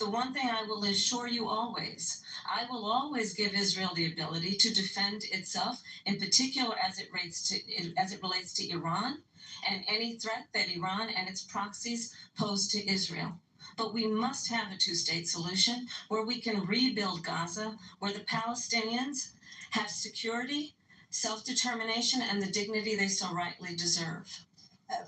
The one thing I will assure you always, I will always give Israel the ability to defend itself, in particular as it relates to Iran and any threat that Iran and its proxies pose to Israel. But we must have a two-state solution where we can rebuild Gaza, where the Palestinians have security, self-determination, and the dignity they so rightly deserve.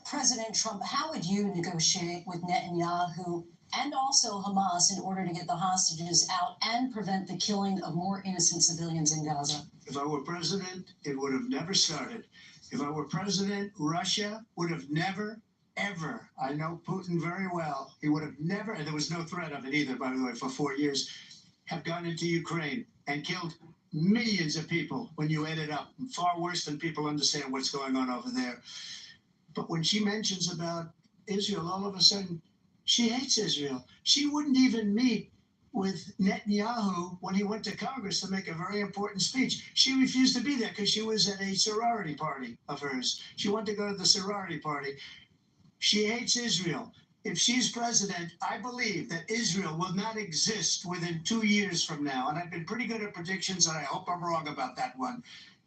President Trump, how would you negotiate with Netanyahu and also Hamas in order to get the hostages out and prevent the killing of more innocent civilians in Gaza? If I were president, it would have never started. If I were president, Russia would have never, ever, I know Putin very well, he would have never, and there was no threat of it either, by the way, for 4 years, have gone into Ukraine and killed millions of people when you add it up, far worse than people understand what's going on over there. But when she mentions about Israel, all of a sudden, she hates Israel. She wouldn't even meet with Netanyahu when he went to Congress to make a very important speech. She refused to be there because she was at a sorority party of hers. She wanted to go to the sorority party. She hates Israel. If she's president, I believe that Israel will not exist within 2 years from now. And I've been pretty good at predictions, and I hope I'm wrong about that one.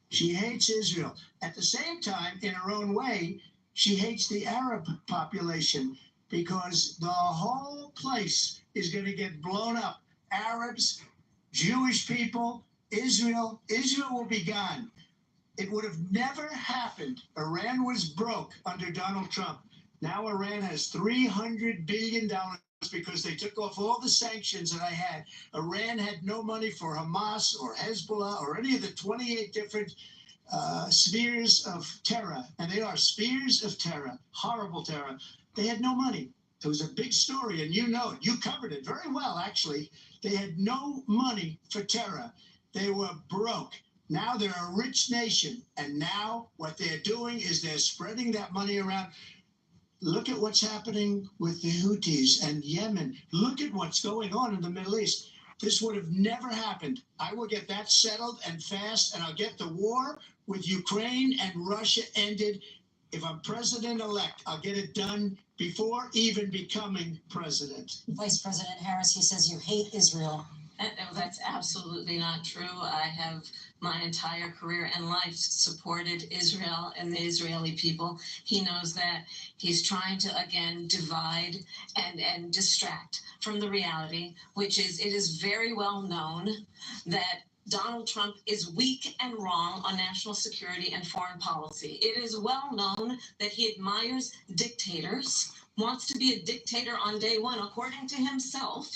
She hates Israel. At the same time, in her own way, she hates the Arab population because the whole place is going to get blown up. Arabs, Jewish people, Israel will be gone. It would have never happened. Iran was broke under Donald Trump. Now Iran has $300 billion because they took off all the sanctions that I had. Iran had no money for Hamas or Hezbollah or any of the 28 different spheres of terror, and they are spheres of terror, horrible terror. They had no money. It was a big story, and you know it. You covered it very well, actually. They had no money for terror. They were broke. Now they're a rich nation, and now what they're doing is they're spreading that money around. Look at what's happening with the Houthis and Yemen. Look at what's going on in the Middle East. This would have never happened. I will get that settled and fast, and I'll get the war with Ukraine and Russia ended. If I'm president-elect, I'll get it done before even becoming president. Vice President Harris, he says you hate Israel. That's absolutely not true. I have my entire career and life supported Israel and the Israeli people. He knows that. He's trying to, again, divide and distract from the reality, which is it is very well known that Donald Trump is weak and wrong on national security and foreign policy. It is well known that he admires dictators, wants to be a dictator on day one, according to himself.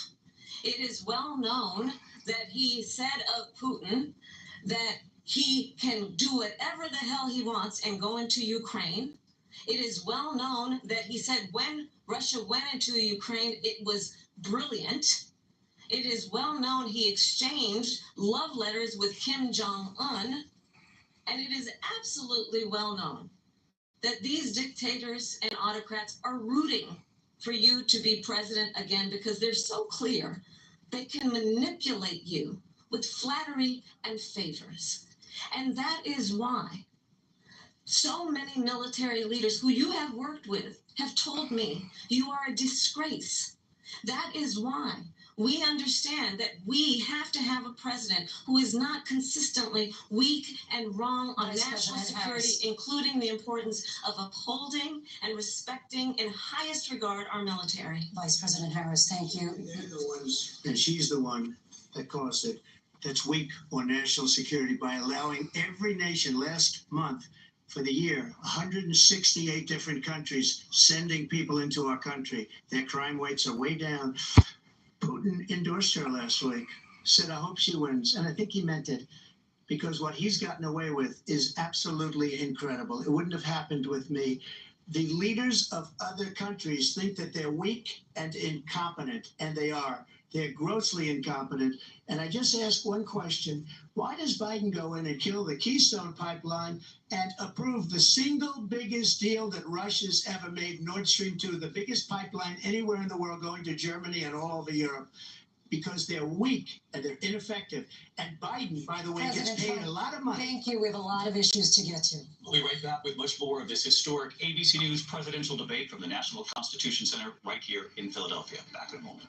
It is well known that he said of Putin that he can do whatever the hell he wants and go into Ukraine. It is well known that he said when Russia went into Ukraine, it was brilliant. It is well known he exchanged love letters with Kim Jong-un. And it is absolutely well known that these dictators and autocrats are rooting for you to be president again because they're so clear they can manipulate you with flattery and favors. And that is why so many military leaders who you have worked with have told me you are a disgrace. That is why we understand that we have to have a president who is not consistently weak and wrong on national security, including the importance of upholding and respecting in highest regard our military. Vice President Harris, thank you. They're the ones, and she's the one that caused it, that's weak on national security by allowing every nation last month for the year, 168 different countries sending people into our country. Their crime rates are way down. Putin endorsed her last week, said, I hope she wins. And I think he meant it because what he's gotten away with is absolutely incredible. It wouldn't have happened with me. The leaders of other countries think that they're weak and incompetent, and they are. They're grossly incompetent. And I just ask one question. Why does Biden go in and kill the Keystone Pipeline and approve the single biggest deal that Russia's ever made, Nord Stream 2, the biggest pipeline anywhere in the world going to Germany and all over Europe? because they're weak and they're ineffective. And Biden, by the way, gets President paid Trump, a lot of money. Thank you. We have a lot of issues to get to. We'll be right back with much more of this historic ABC News presidential debate from the National Constitution Center right here in Philadelphia. Back in a moment.